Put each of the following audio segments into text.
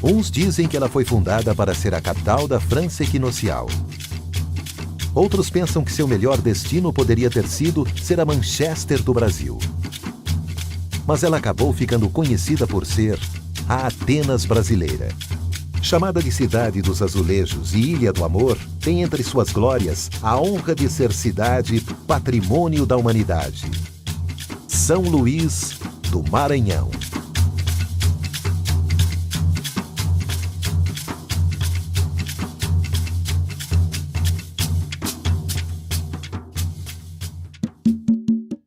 Uns dizem que ela foi fundada para ser a capital da França equinocial. Outros pensam que seu melhor destino poderia ter sido ser a Manchester do Brasil. Mas ela acabou ficando conhecida por ser a Atenas brasileira. Chamada de Cidade dos Azulejos e Ilha do Amor, tem entre suas glórias a honra de ser cidade patrimônio da humanidade. São Luís do Maranhão.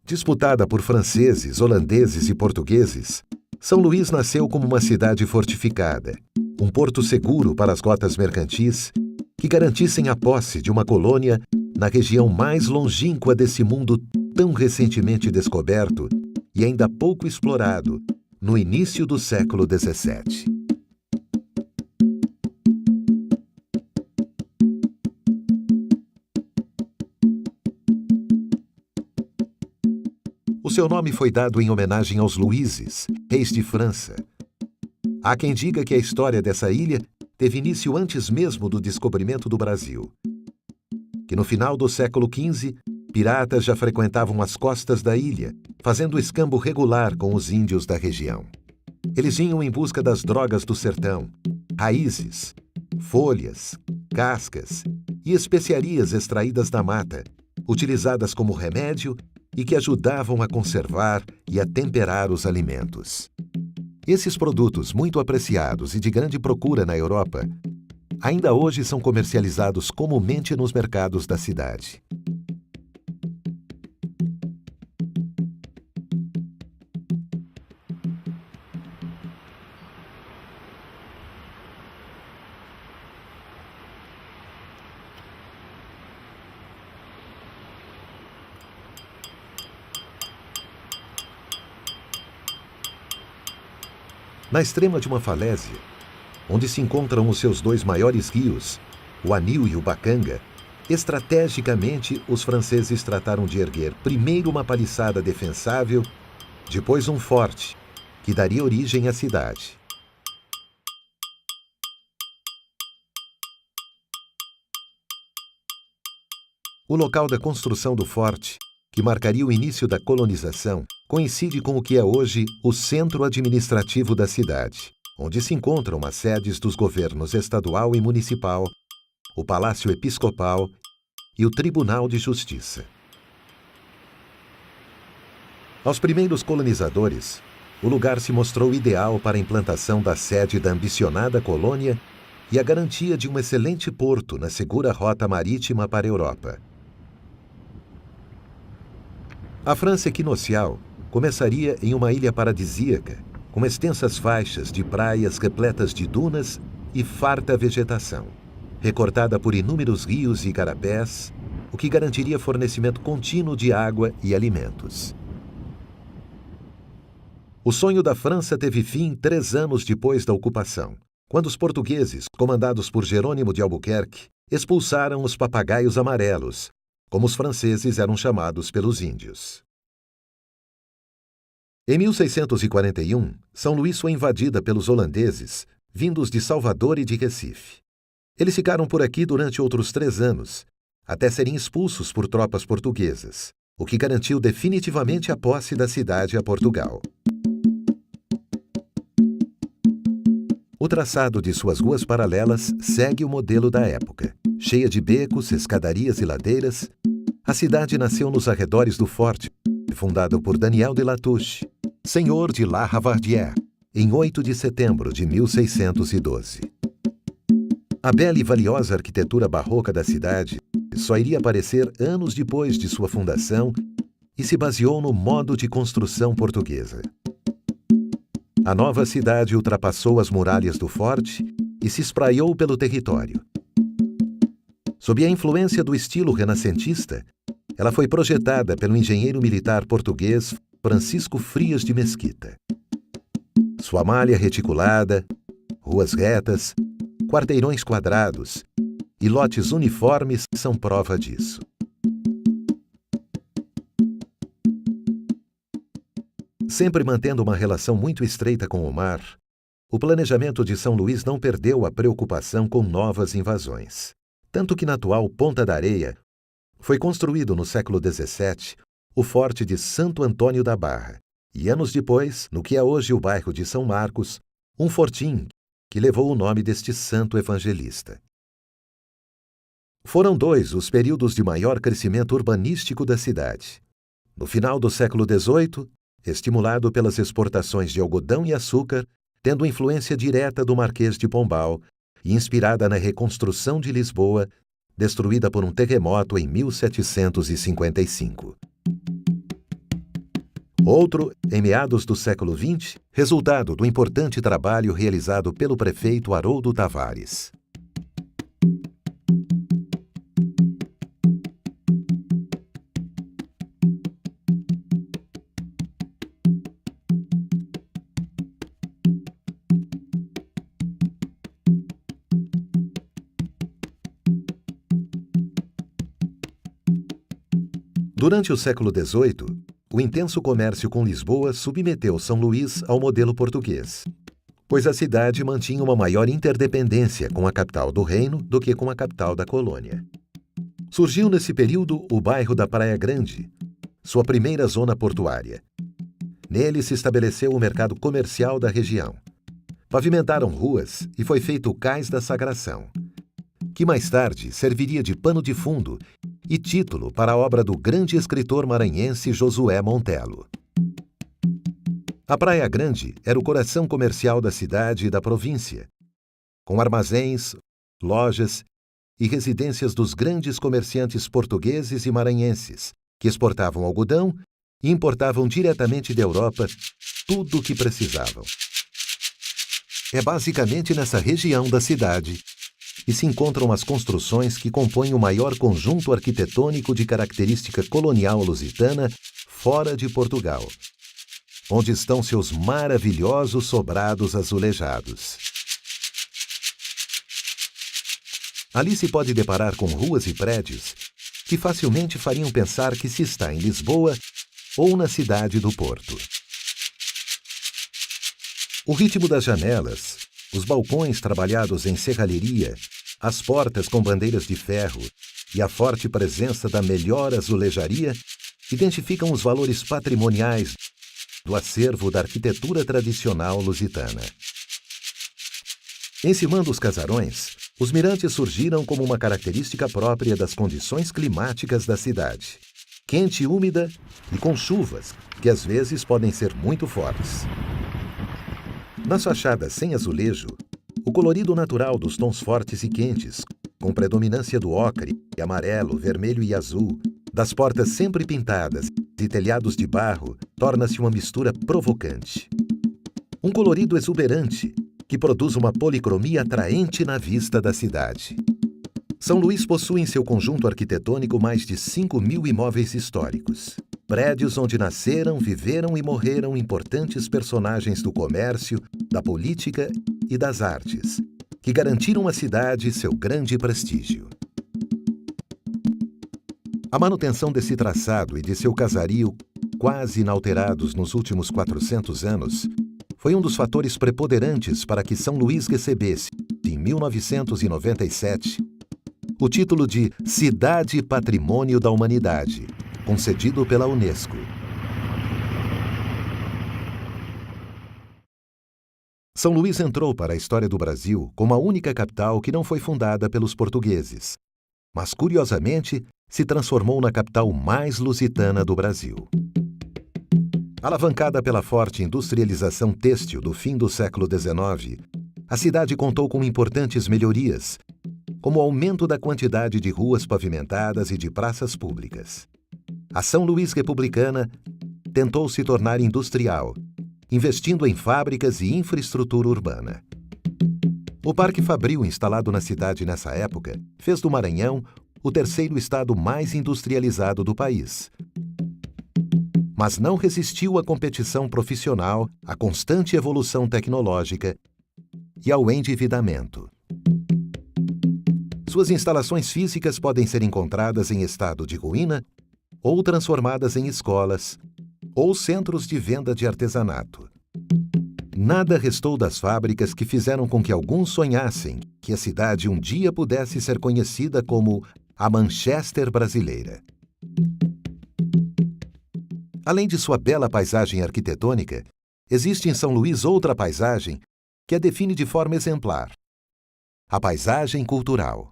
Disputada por franceses, holandeses e portugueses, São Luís nasceu como uma cidade fortificada, um porto seguro para as rotas mercantis que garantissem a posse de uma colônia na região mais longínqua desse mundo tão recentemente descoberto e ainda pouco explorado, no início do século XVII. O seu nome foi dado em homenagem aos Luíses, reis de França. Há quem diga que a história dessa ilha teve início antes mesmo do descobrimento do Brasil. Que no final do século XV, piratas já frequentavam as costas da ilha, fazendo escambo regular com os índios da região. Eles vinham em busca das drogas do sertão, raízes, folhas, cascas e especiarias extraídas da mata, utilizadas como remédio e que ajudavam a conservar e a temperar os alimentos. Esses produtos, muito apreciados e de grande procura na Europa, ainda hoje são comercializados comumente nos mercados da cidade. Na extrema de uma falésia, onde se encontram os seus dois maiores rios, o Anil e o Bacanga, estrategicamente os franceses trataram de erguer primeiro uma paliçada defensável, depois um forte, que daria origem à cidade. O local da construção do forte, que marcaria o início da colonização, coincide com o que é hoje o centro administrativo da cidade, onde se encontram as sedes dos governos estadual e municipal, o Palácio Episcopal e o Tribunal de Justiça. Aos primeiros colonizadores, o lugar se mostrou ideal para a implantação da sede da ambicionada colônia e a garantia de um excelente porto na segura rota marítima para a Europa. A França equinocial começaria em uma ilha paradisíaca, com extensas faixas de praias repletas de dunas e farta vegetação, recortada por inúmeros rios e igarapés, o que garantiria fornecimento contínuo de água e alimentos. O sonho da França teve fim 3 anos depois da ocupação, quando os portugueses, comandados por Jerônimo de Albuquerque, expulsaram os papagaios amarelos, como os franceses eram chamados pelos índios. Em 1641, São Luís foi invadida pelos holandeses, vindos de Salvador e de Recife. Eles ficaram por aqui durante outros 3 anos, até serem expulsos por tropas portuguesas, o que garantiu definitivamente a posse da cidade a Portugal. O traçado de suas ruas paralelas segue o modelo da época. Cheia de becos, escadarias e ladeiras, a cidade nasceu nos arredores do forte, fundado por Daniel de Latouche, senhor de La Ravardière, em 8 de setembro de 1612. A bela e valiosa arquitetura barroca da cidade só iria aparecer anos depois de sua fundação e se baseou no modo de construção portuguesa. A nova cidade ultrapassou as muralhas do forte e se espraiou pelo território. Sob a influência do estilo renascentista, ela foi projetada pelo engenheiro militar português Francisco Frias de Mesquita. Sua malha reticulada, ruas retas, quarteirões quadrados e lotes uniformes são prova disso. Sempre mantendo uma relação muito estreita com o mar, o planejamento de São Luís não perdeu a preocupação com novas invasões. Tanto que na atual Ponta da Areia foi construído no século XVII o Forte de Santo Antônio da Barra e, anos depois, no que é hoje o bairro de São Marcos, um fortim que levou o nome deste santo evangelista. Foram dois os períodos de maior crescimento urbanístico da cidade. No final do século XVIII, estimulado pelas exportações de algodão e açúcar, tendo influência direta do Marquês de Pombal e inspirada na reconstrução de Lisboa, destruída por um terremoto em 1755. Outro, em meados do século XX, resultado do importante trabalho realizado pelo prefeito Haroldo Tavares. Durante o século XVIII, o intenso comércio com Lisboa submeteu São Luís ao modelo português, pois a cidade mantinha uma maior interdependência com a capital do reino do que com a capital da colônia. Surgiu nesse período o bairro da Praia Grande, sua primeira zona portuária. Nele se estabeleceu o mercado comercial da região. Pavimentaram ruas e foi feito o Cais da Sagração, que mais tarde serviria de pano de fundo e título para a obra do grande escritor maranhense Josué Montelo. A Praia Grande era o coração comercial da cidade e da província, com armazéns, lojas e residências dos grandes comerciantes portugueses e maranhenses, que exportavam algodão e importavam diretamente da Europa tudo o que precisavam. É basicamente nessa região da cidade e se encontram as construções que compõem o maior conjunto arquitetônico de característica colonial lusitana fora de Portugal, onde estão seus maravilhosos sobrados azulejados. Ali se pode deparar com ruas e prédios que facilmente fariam pensar que se está em Lisboa ou na cidade do Porto. O ritmo das janelas, os balcões trabalhados em serralheria, as portas com bandeiras de ferro e a forte presença da melhor azulejaria identificam os valores patrimoniais do acervo da arquitetura tradicional lusitana. Encimando os casarões, os mirantes surgiram como uma característica própria das condições climáticas da cidade, quente e úmida e com chuvas que às vezes podem ser muito fortes. Nas fachadas sem azulejo, o colorido natural dos tons fortes e quentes, com predominância do ocre, amarelo, vermelho e azul, das portas sempre pintadas e telhados de barro, torna-se uma mistura provocante. Um colorido exuberante, que produz uma policromia atraente na vista da cidade. São Luís possui em seu conjunto arquitetônico mais de 5.000 imóveis históricos. Prédios onde nasceram, viveram e morreram importantes personagens do comércio, da política e das artes, que garantiram à cidade seu grande prestígio. A manutenção desse traçado e de seu casario, quase inalterados nos últimos 400 anos, foi um dos fatores preponderantes para que São Luís recebesse, em 1997, o título de Cidade Patrimônio da Humanidade, concedido pela Unesco. São Luís entrou para a história do Brasil como a única capital que não foi fundada pelos portugueses, mas, curiosamente, se transformou na capital mais lusitana do Brasil. Alavancada pela forte industrialização têxtil do fim do século XIX, a cidade contou com importantes melhorias, como o aumento da quantidade de ruas pavimentadas e de praças públicas. A São Luís republicana tentou se tornar industrial, investindo em fábricas e infraestrutura urbana. O Parque Fabril, instalado na cidade nessa época, fez do Maranhão o terceiro estado mais industrializado do país. Mas não resistiu à competição profissional, à constante evolução tecnológica e ao endividamento. Suas instalações físicas podem ser encontradas em estado de ruína ou transformadas em escolas ou centros de venda de artesanato. nada restou das fábricas que fizeram com que alguns sonhassem que a cidade um dia pudesse ser conhecida como a Manchester brasileira. Além de sua bela paisagem arquitetônica, existe em São Luís outra paisagem que a define de forma exemplar: a paisagem cultural.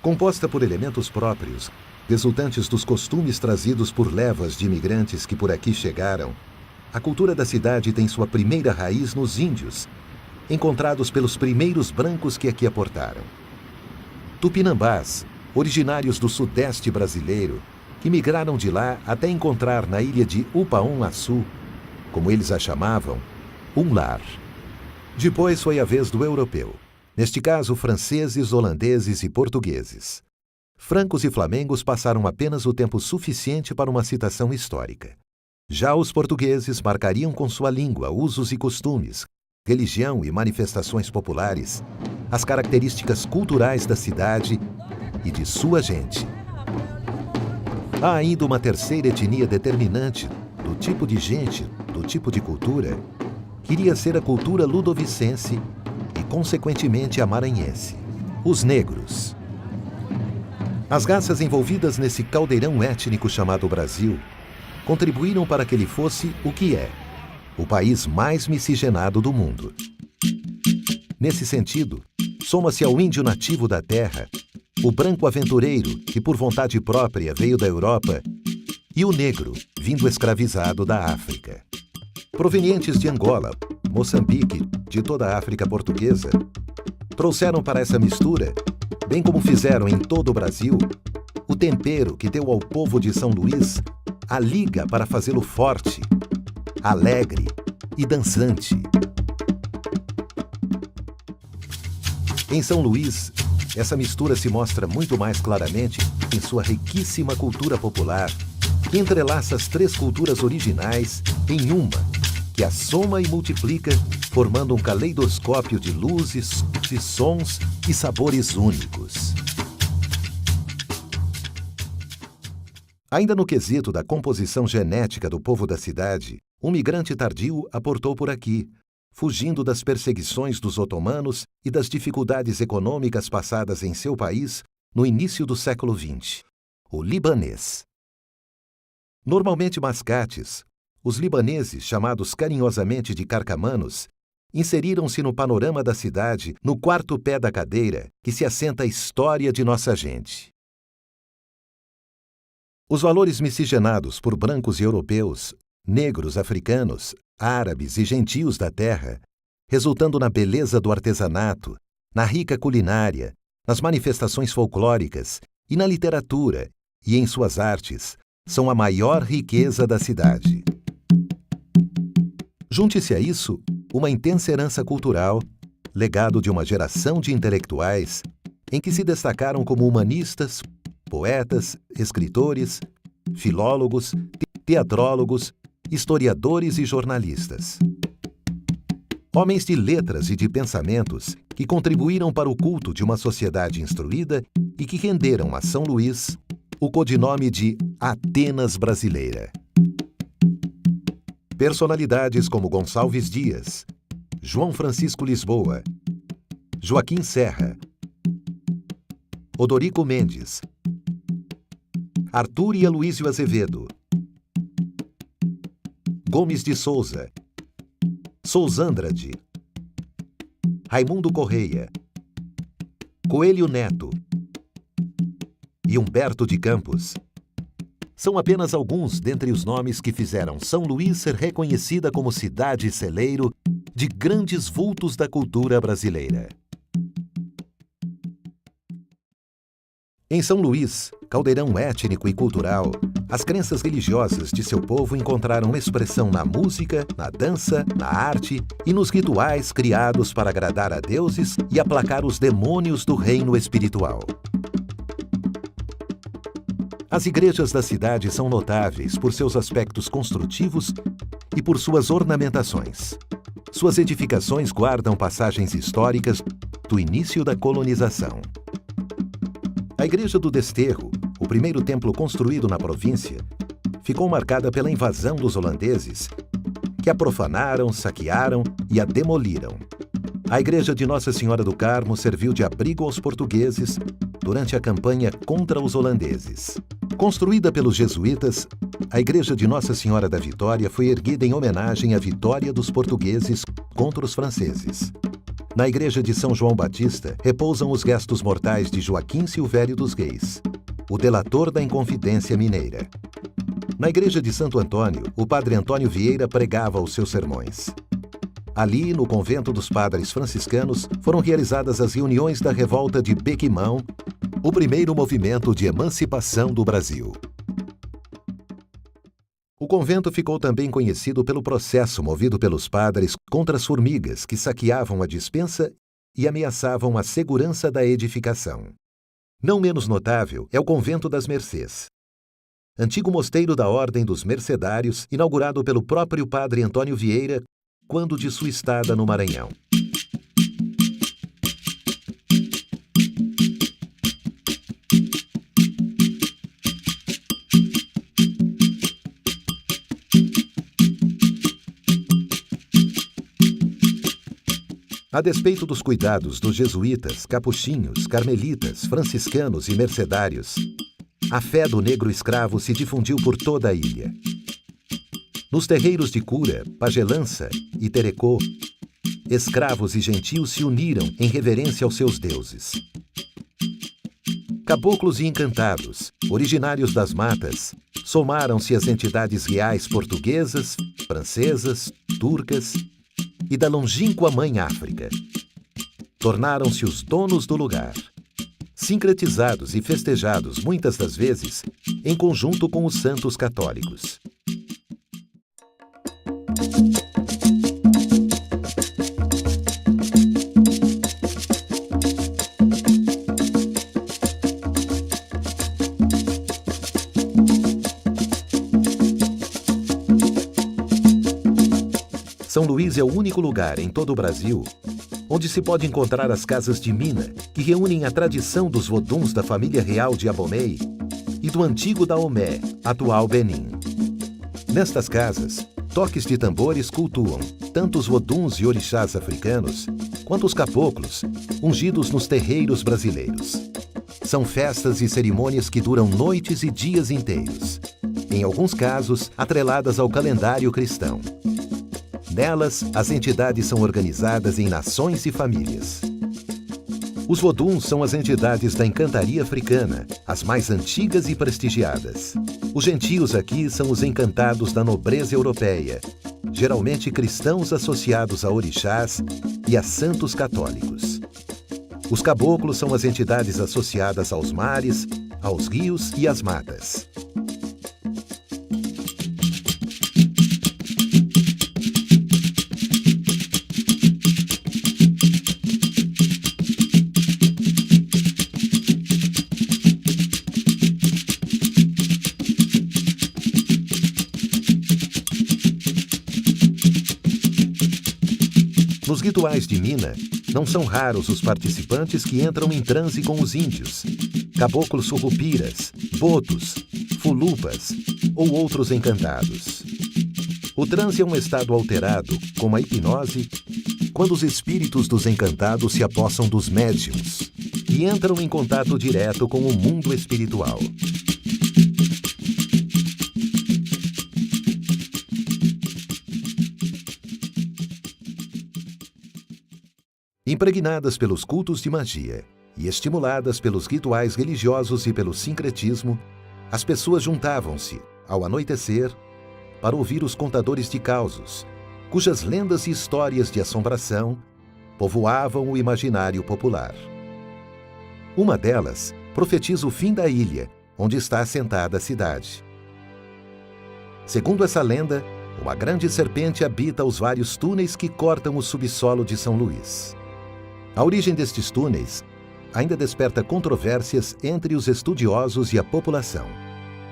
Composta por elementos próprios, resultantes dos costumes trazidos por levas de imigrantes que por aqui chegaram, a cultura da cidade tem sua primeira raiz nos índios, encontrados pelos primeiros brancos que aqui aportaram. Tupinambás, originários do sudeste brasileiro, que migraram de lá até encontrar na ilha de Upaum-Açu, como eles a chamavam, um lar. Depois foi a vez do europeu, neste caso franceses, holandeses e portugueses. Francos e flamengos passaram apenas o tempo suficiente para uma citação histórica. Já os portugueses marcariam com sua língua, usos e costumes, religião e manifestações populares as características culturais da cidade e de sua gente. Há ainda uma terceira etnia determinante do tipo de gente, do tipo de cultura, que iria ser a cultura ludovicense e, consequentemente, a maranhense: os negros. As raças envolvidas nesse caldeirão étnico chamado Brasil contribuíram para que ele fosse o que é, o país mais miscigenado do mundo. Nesse sentido, soma-se ao índio nativo da terra, o branco aventureiro, que por vontade própria veio da Europa, e o negro, vindo escravizado da África. Provenientes de Angola, Moçambique, de toda a África portuguesa, trouxeram para essa mistura, bem como fizeram em todo o Brasil, o tempero que deu ao povo de São Luís a liga para fazê-lo forte, alegre e dançante. Em São Luís, essa mistura se mostra muito mais claramente em sua riquíssima cultura popular, que entrelaça as três culturas originais em uma, que a soma e multiplica, formando um caleidoscópio de luzes, de sons e sabores únicos. Ainda no quesito da composição genética do povo da cidade, um migrante tardio aportou por aqui, fugindo das perseguições dos otomanos e das dificuldades econômicas passadas em seu país no início do século XX: o libanês. Normalmente mascates, os libaneses, chamados carinhosamente de carcamanos, inseriram-se no panorama da cidade no quarto pé da cadeira que se assenta a história de nossa gente. Os valores miscigenados por brancos e europeus, negros, africanos, árabes e gentios da terra, resultando na beleza do artesanato, na rica culinária, nas manifestações folclóricas e na literatura e em suas artes, são a maior riqueza da cidade. Junte-se a isso uma intensa herança cultural, legado de uma geração de intelectuais em que se destacaram como humanistas, poetas, escritores, filólogos, teatrólogos, historiadores e jornalistas. Homens de letras e de pensamentos que contribuíram para o culto de uma sociedade instruída e que renderam a São Luís o codinome de Atenas brasileira. Personalidades como Gonçalves Dias, João Francisco Lisboa, Joaquim Serra, Odorico Mendes, Arthur e Aloísio Azevedo, Gomes de Souza, Sousandrade, Raimundo Correia, Coelho Neto e Humberto de Campos são apenas alguns dentre os nomes que fizeram São Luís ser reconhecida como cidade celeiro de grandes vultos da cultura brasileira. Em São Luís, caldeirão étnico e cultural, as crenças religiosas de seu povo encontraram expressão na música, na dança, na arte e nos rituais criados para agradar a deuses e aplacar os demônios do reino espiritual. As igrejas da cidade são notáveis por seus aspectos construtivos e por suas ornamentações. Suas edificações guardam passagens históricas do início da colonização. A Igreja do Desterro, o primeiro templo construído na província, ficou marcada pela invasão dos holandeses, que a profanaram, saquearam e a demoliram. A igreja de Nossa Senhora do Carmo serviu de abrigo aos portugueses durante a campanha contra os holandeses. Construída pelos jesuítas, a igreja de Nossa Senhora da Vitória foi erguida em homenagem à vitória dos portugueses contra os franceses. Na igreja de São João Batista repousam os restos mortais de Joaquim Silvério dos Reis, o delator da Inconfidência Mineira. Na igreja de Santo Antônio, o padre Antônio Vieira pregava os seus sermões. Ali, no convento dos padres franciscanos, foram realizadas as reuniões da Revolta de Bequimão, o primeiro movimento de emancipação do Brasil. O convento ficou também conhecido pelo processo movido pelos padres contra as formigas que saqueavam a despensa e ameaçavam a segurança da edificação. Não menos notável é o convento das Mercês, antigo mosteiro da Ordem dos Mercedários, inaugurado pelo próprio padre Antônio Vieira quando de sua estada no Maranhão. A despeito dos cuidados dos jesuítas, capuchinhos, carmelitas, franciscanos e mercedários, a fé do negro escravo se difundiu por toda a ilha. Nos terreiros de Cura, Pagelança e Terecô, escravos e gentios se uniram em reverência aos seus deuses. Caboclos e encantados, originários das matas, somaram-se às entidades reais portuguesas, francesas, turcas e da longínqua Mãe África. Tornaram-se os donos do lugar, sincretizados e festejados muitas das vezes em conjunto com os santos católicos. São Luís é o único lugar em todo o Brasil onde se pode encontrar as casas de mina, que reúnem a tradição dos voduns da família real de Abomey e do antigo Daomé, atual Benin. Nestas casas, toques de tambores cultuam tanto os voduns e orixás africanos, quanto os caboclos, ungidos nos terreiros brasileiros. São festas e cerimônias que duram noites e dias inteiros, em alguns casos atreladas ao calendário cristão. Nelas, as entidades são organizadas em nações e famílias. Os voduns são as entidades da encantaria africana, as mais antigas e prestigiadas. Os gentios aqui são os encantados da nobreza europeia, geralmente cristãos associados a orixás e a santos católicos. Os caboclos são as entidades associadas aos mares, aos rios e às matas. Nos rituais de mina, não são raros os participantes que entram em transe com os índios, caboclos surrupiras, botos, fulupas ou outros encantados. O transe é um estado alterado, como a hipnose, quando os espíritos dos encantados se apossam dos médiuns e entram em contato direto com o mundo espiritual. Impregnadas pelos cultos de magia e estimuladas pelos rituais religiosos e pelo sincretismo, as pessoas juntavam-se, ao anoitecer, para ouvir os contadores de causos, cujas lendas e histórias de assombração povoavam o imaginário popular. Uma delas profetiza o fim da ilha, onde está assentada a cidade. Segundo essa lenda, uma grande serpente habita os vários túneis que cortam o subsolo de São Luís. A origem destes túneis ainda desperta controvérsias entre os estudiosos e a população.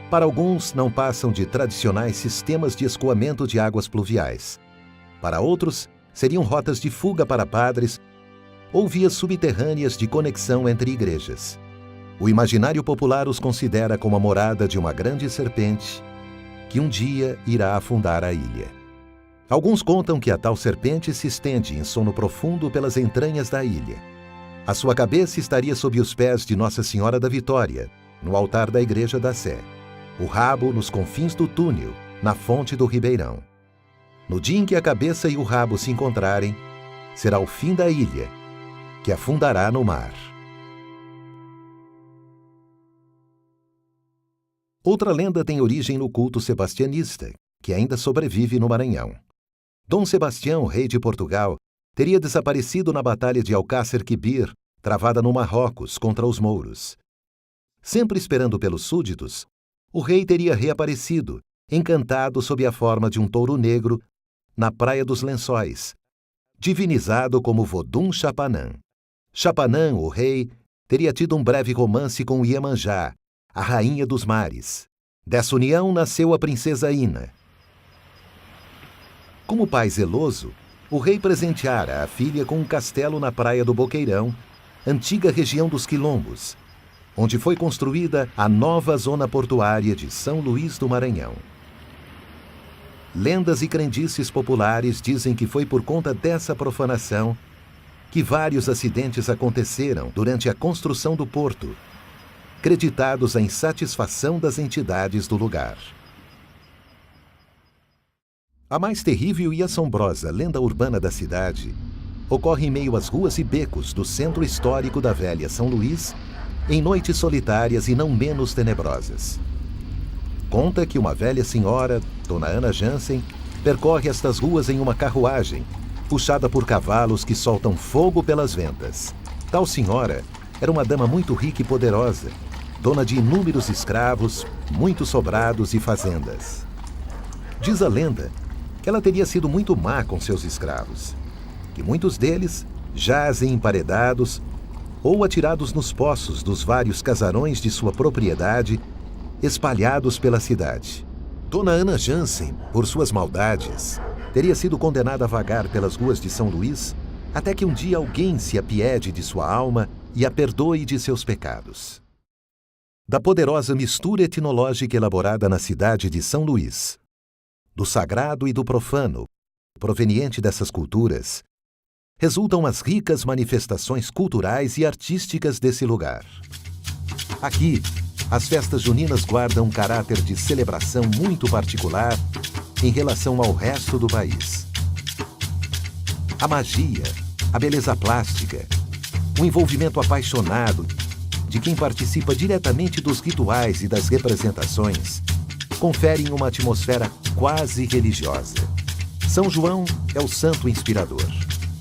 Para alguns, não passam de tradicionais sistemas de escoamento de águas pluviais. Para outros, seriam rotas de fuga para padres ou vias subterrâneas de conexão entre igrejas. O imaginário popular os considera como a morada de uma grande serpente que um dia irá afundar a ilha. Alguns contam que a tal serpente se estende em sono profundo pelas entranhas da ilha. A sua cabeça estaria sob os pés de Nossa Senhora da Vitória, no altar da Igreja da Sé. O rabo nos confins do túnel, na fonte do Ribeirão. No dia em que a cabeça e o rabo se encontrarem, será o fim da ilha, que afundará no mar. Outra lenda tem origem no culto sebastianista, que ainda sobrevive no Maranhão. Dom Sebastião, rei de Portugal, teria desaparecido na Batalha de Alcácer Quibir, travada no Marrocos contra os mouros. Sempre esperando pelos súditos, o rei teria reaparecido, encantado sob a forma de um touro negro, na Praia dos Lençóis, divinizado como Vodun Chapanã. Chapanã, o rei, teria tido um breve romance com Iemanjá, a rainha dos mares. Dessa união nasceu a princesa Ina. Como pai zeloso, o rei presenteara a filha com um castelo na Praia do Boqueirão, antiga região dos Quilombos, onde foi construída a nova zona portuária de São Luís do Maranhão. Lendas e crendices populares dizem que foi por conta dessa profanação que vários acidentes aconteceram durante a construção do porto, creditados à insatisfação das entidades do lugar. A mais terrível e assombrosa lenda urbana da cidade ocorre em meio às ruas e becos do centro histórico da velha São Luís, em noites solitárias e não menos tenebrosas. Conta que uma velha senhora, Dona Ana Jansen, percorre estas ruas em uma carruagem, puxada por cavalos que soltam fogo pelas ventas. Tal senhora era uma dama muito rica e poderosa, dona de inúmeros escravos, muitos sobrados e fazendas. Diz a lenda que ela teria sido muito má com seus escravos, que muitos deles jazem emparedados ou atirados nos poços dos vários casarões de sua propriedade, espalhados pela cidade. Dona Ana Jansen, por suas maldades, teria sido condenada a vagar pelas ruas de São Luís, até que um dia alguém se apiede de sua alma e a perdoe de seus pecados. Da poderosa mistura etnológica elaborada na cidade de São Luís, do sagrado e do profano, proveniente dessas culturas, resultam as ricas manifestações culturais e artísticas desse lugar. Aqui, as festas juninas guardam um caráter de celebração muito particular em relação ao resto do país. A magia, a beleza plástica, o envolvimento apaixonado de quem participa diretamente dos rituais e das representações conferem uma atmosfera quase religiosa. São João é o santo inspirador.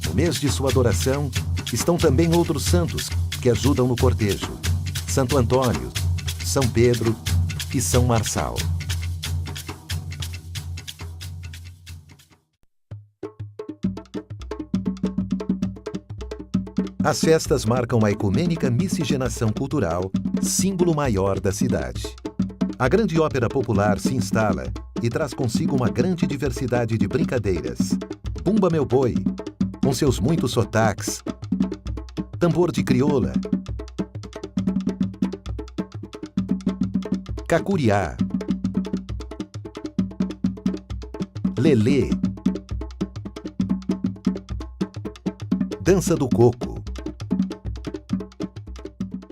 No mês de sua adoração, estão também outros santos que ajudam no cortejo: Santo Antônio, São Pedro e São Marçal. As festas marcam a ecumênica miscigenação cultural, símbolo maior da cidade. A grande ópera popular se instala e traz consigo uma grande diversidade de brincadeiras. Bumba Meu Boi, com seus muitos sotaques, tambor de crioula, cacuriá, lelê, dança do coco.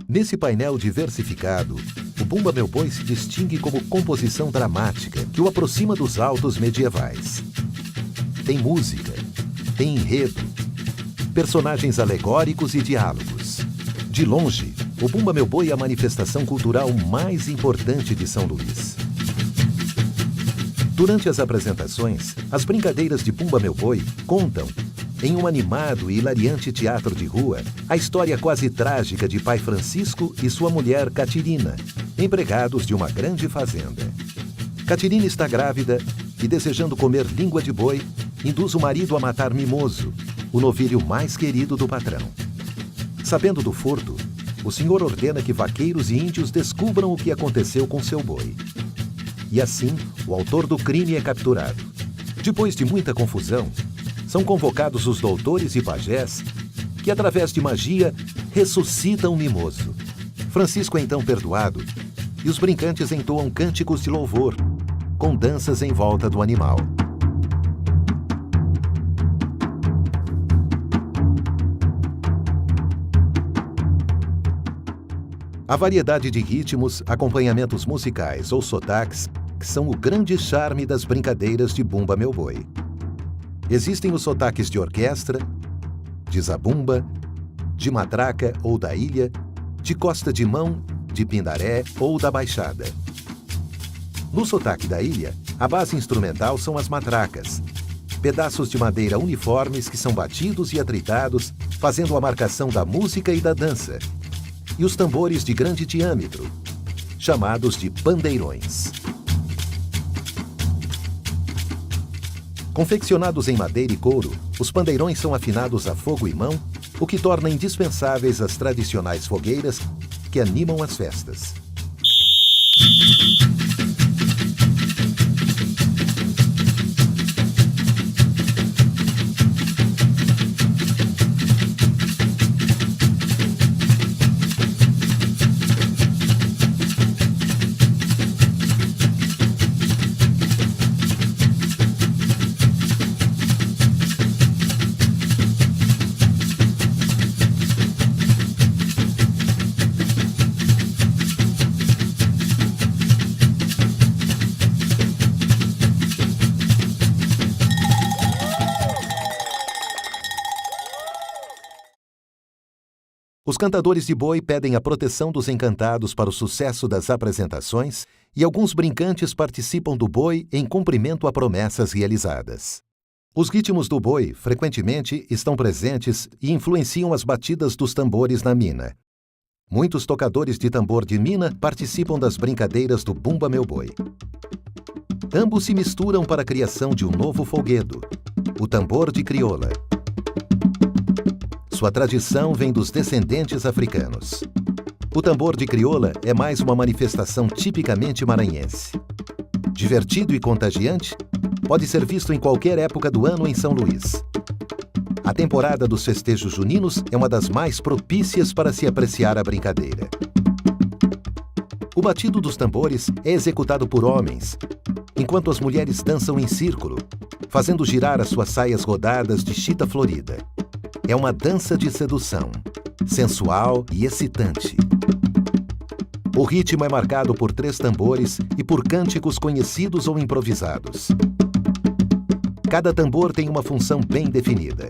Nesse painel diversificado, o Bumba Meu Boi se distingue como composição dramática que o aproxima dos autos medievais. Tem música, tem enredo, personagens alegóricos e diálogos. De longe, o Bumba Meu Boi é a manifestação cultural mais importante de São Luís. Durante as apresentações, as brincadeiras de Bumba Meu Boi contam, em um animado e hilariante teatro de rua, a história quase trágica de pai Francisco e sua mulher Catirina, empregados de uma grande fazenda. Catirina está grávida e, desejando comer língua de boi, induz o marido a matar Mimoso, o novilho mais querido do patrão. Sabendo do furto, o senhor ordena que vaqueiros e índios descubram o que aconteceu com seu boi. E assim, o autor do crime é capturado. Depois de muita confusão, são convocados os doutores e pajés que, através de magia, ressuscitam Mimoso. Francisco é então perdoado e os brincantes entoam cânticos de louvor, com danças em volta do animal. A variedade de ritmos, acompanhamentos musicais ou sotaques que são o grande charme das brincadeiras de Bumba Meu Boi. Existem os sotaques de orquestra, de zabumba, de matraca ou da ilha, de Costa de Mão, de Pindaré ou da Baixada. No sotaque da ilha, a base instrumental são as matracas, pedaços de madeira uniformes que são batidos e atritados, fazendo a marcação da música e da dança, e os tambores de grande diâmetro, chamados de pandeirões. Confeccionados em madeira e couro, os pandeirões são afinados a fogo e mão, o que torna indispensáveis as tradicionais fogueiras que animam as festas. Os cantadores de boi pedem a proteção dos encantados para o sucesso das apresentações e alguns brincantes participam do boi em cumprimento a promessas realizadas. Os ritmos do boi, frequentemente, estão presentes e influenciam as batidas dos tambores na mina. Muitos tocadores de tambor de mina participam das brincadeiras do Bumba Meu Boi. Ambos se misturam para a criação de um novo folguedo, o tambor de crioula. Sua tradição vem dos descendentes africanos. O tambor de crioula é mais uma manifestação tipicamente maranhense. Divertido e contagiante, pode ser visto em qualquer época do ano em São Luís. A temporada dos festejos juninos é uma das mais propícias para se apreciar a brincadeira. O batido dos tambores é executado por homens, enquanto as mulheres dançam em círculo, fazendo girar as suas saias rodadas de chita florida. É uma dança de sedução, sensual e excitante. O ritmo é marcado por 3 tambores e por cânticos conhecidos ou improvisados. Cada tambor tem uma função bem definida.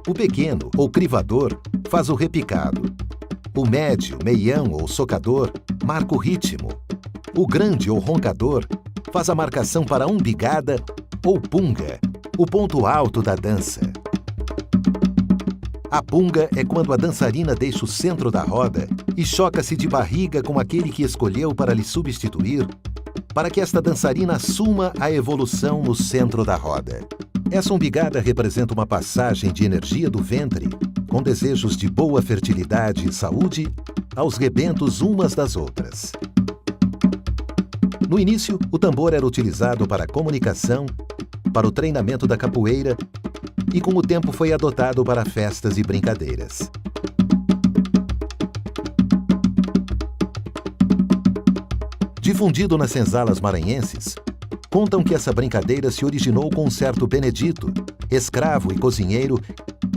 O pequeno, ou crivador, faz o repicado. O médio, meião ou socador marca o ritmo. O grande, ou roncador, faz a marcação para a umbigada ou punga, o ponto alto da dança. A punga é quando a dançarina deixa o centro da roda e choca-se de barriga com aquele que escolheu para lhe substituir, para que esta dançarina assuma a evolução no centro da roda. Essa umbigada representa uma passagem de energia do ventre, com desejos de boa fertilidade e saúde, aos rebentos umas das outras. No início, o tambor era utilizado para a comunicação, para o treinamento da capoeira, e com o tempo foi adotado para festas e brincadeiras. Difundido nas senzalas maranhenses, contam que essa brincadeira se originou com um certo Benedito, escravo e cozinheiro,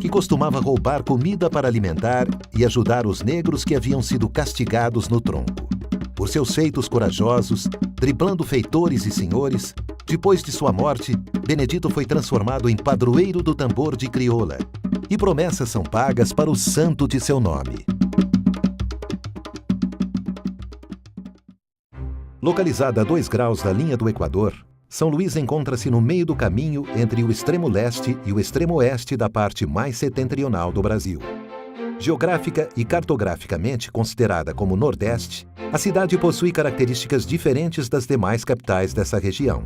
que costumava roubar comida para alimentar e ajudar os negros que haviam sido castigados no tronco. Por seus feitos corajosos, driblando feitores e senhores, depois de sua morte, Benedito foi transformado em padroeiro do tambor de crioula, e promessas são pagas para o santo de seu nome. Localizada a 2 graus da linha do Equador, São Luís encontra-se no meio do caminho entre o extremo leste e o extremo oeste da parte mais setentrional do Brasil. Geográfica e cartograficamente considerada como Nordeste, a cidade possui características diferentes das demais capitais dessa região.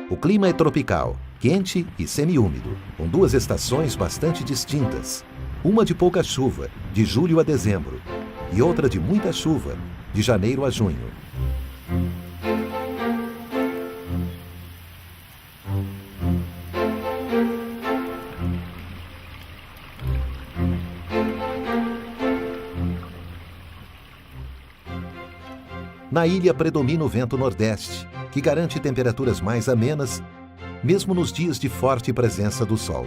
O clima é tropical, quente e semiúmido, com 2 estações bastante distintas. Uma de pouca chuva, de julho a dezembro, e outra de muita chuva, de janeiro a junho. Na ilha predomina o vento nordeste, que garante temperaturas mais amenas, mesmo nos dias de forte presença do sol.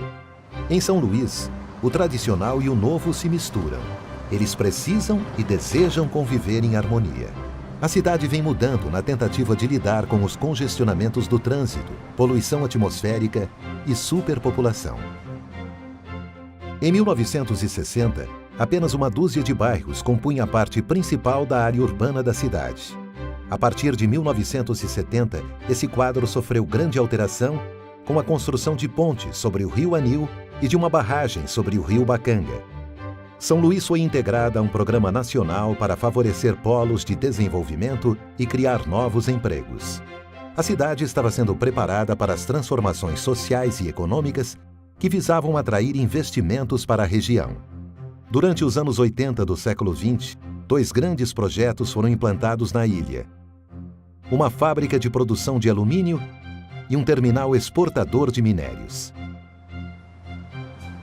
Em São Luís, o tradicional e o novo se misturam. Eles precisam e desejam conviver em harmonia. A cidade vem mudando na tentativa de lidar com os congestionamentos do trânsito, poluição atmosférica e superpopulação. Em 1960, apenas uma dúzia de bairros compunha a parte principal da área urbana da cidade. A partir de 1970, esse quadro sofreu grande alteração com a construção de pontes sobre o rio Anil e de uma barragem sobre o rio Bacanga. São Luís foi integrada a um programa nacional para favorecer polos de desenvolvimento e criar novos empregos. A cidade estava sendo preparada para as transformações sociais e econômicas que visavam atrair investimentos para a região. Durante os anos 80 do século XX, 2 grandes projetos foram implantados na ilha: uma fábrica de produção de alumínio e um terminal exportador de minérios.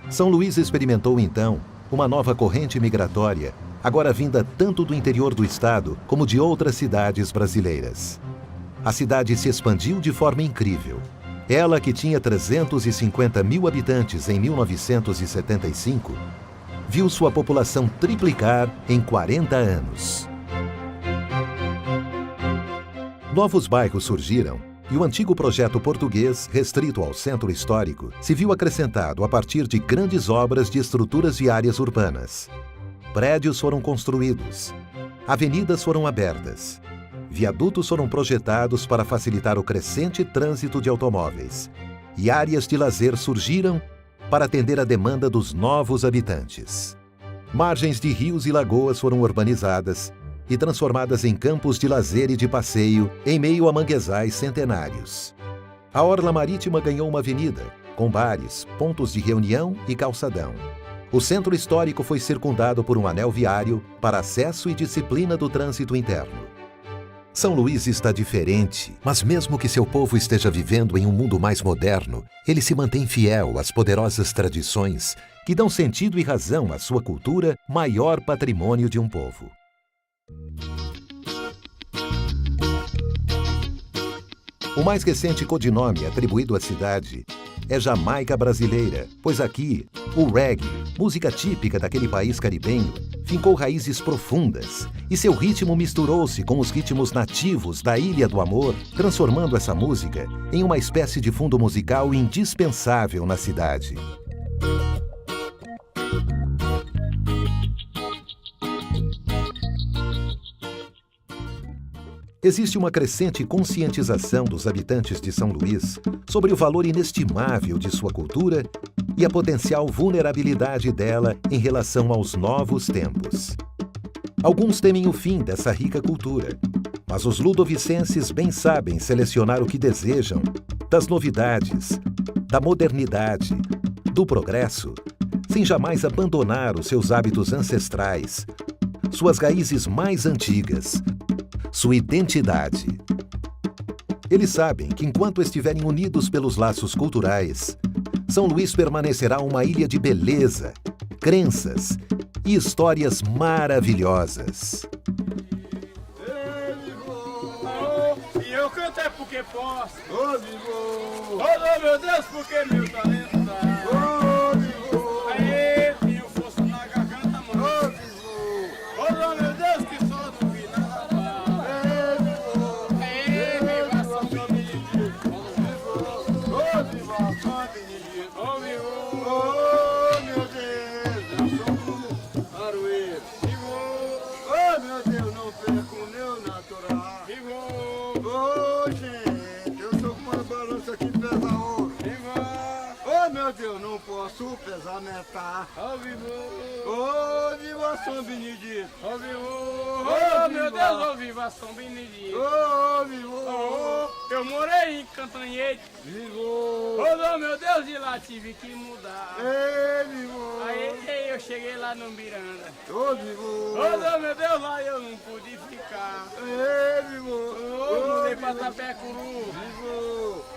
São Luís experimentou então uma nova corrente migratória, agora vinda tanto do interior do estado como de outras cidades brasileiras. A cidade se expandiu de forma incrível. Ela, que tinha 350 mil habitantes em 1975, viu sua população triplicar em 40 anos. Novos bairros surgiram e o antigo projeto português, restrito ao centro histórico, se viu acrescentado a partir de grandes obras de estruturas viárias urbanas. Prédios foram construídos, avenidas foram abertas, viadutos foram projetados para facilitar o crescente trânsito de automóveis e áreas de lazer surgiram para atender à demanda dos novos habitantes. Margens de rios e lagoas foram urbanizadas e transformadas em campos de lazer e de passeio em meio a manguezais centenários. A orla marítima ganhou uma avenida, com bares, pontos de reunião e calçadão. O centro histórico foi circundado por um anel viário para acesso e disciplina do trânsito interno. São Luís está diferente, mas mesmo que seu povo esteja vivendo em um mundo mais moderno, ele se mantém fiel às poderosas tradições que dão sentido e razão à sua cultura, maior patrimônio de um povo. O mais recente codinome atribuído à cidade é Jamaica Brasileira, pois aqui o reggae, música típica daquele país caribenho, fincou raízes profundas e seu ritmo misturou-se com os ritmos nativos da Ilha do Amor, transformando essa música em uma espécie de fundo musical indispensável na cidade. Existe uma crescente conscientização dos habitantes de São Luís sobre o valor inestimável de sua cultura e a potencial vulnerabilidade dela em relação aos novos tempos. Alguns temem o fim dessa rica cultura, mas os ludovicenses bem sabem selecionar o que desejam das novidades, da modernidade, do progresso, sem jamais abandonar os seus hábitos ancestrais, suas raízes mais antigas, sua identidade. Eles sabem que enquanto estiverem unidos pelos laços culturais, São Luís permanecerá uma ilha de beleza, crenças e histórias maravilhosas. E eu canto é porque posso. Oh, meu Deus, porque meu talento dá. Aê, tenho força na garganta, mano. Oh, meu Deus, que só não vi nada. Aê, viva São Benedito. Oh, viva São Benedito. Oh, meu Deus, eu sou aroeiro. Oh, meu Deus, não perco o meu natural. Oh, gente, eu sou com uma balança que pesa ouro. Oh, meu Deus, não posso pesar metade. Oh, viva São Benedito. Oh, meu Deus, oh, viva São Benedito. Oh, vivo. Eu morei em Cantanhete. Oh, meu Deus, de lá tive que mudar. Aí eu cheguei lá no Miranda. Oh, meu Deus, lá eu não pude ficar. Oh, mudei pra Tapecuru.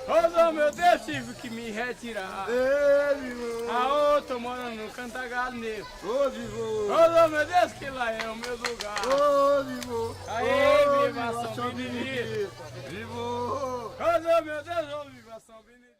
Oh, meu Deus, tive que me retirar. Ah, tô morando no Cantagalo Negro. Oh, meu Deus, que lá é o meu lugar. Aê, viva São Benedito. Oh, meu Deus, oh, viva São Benedito.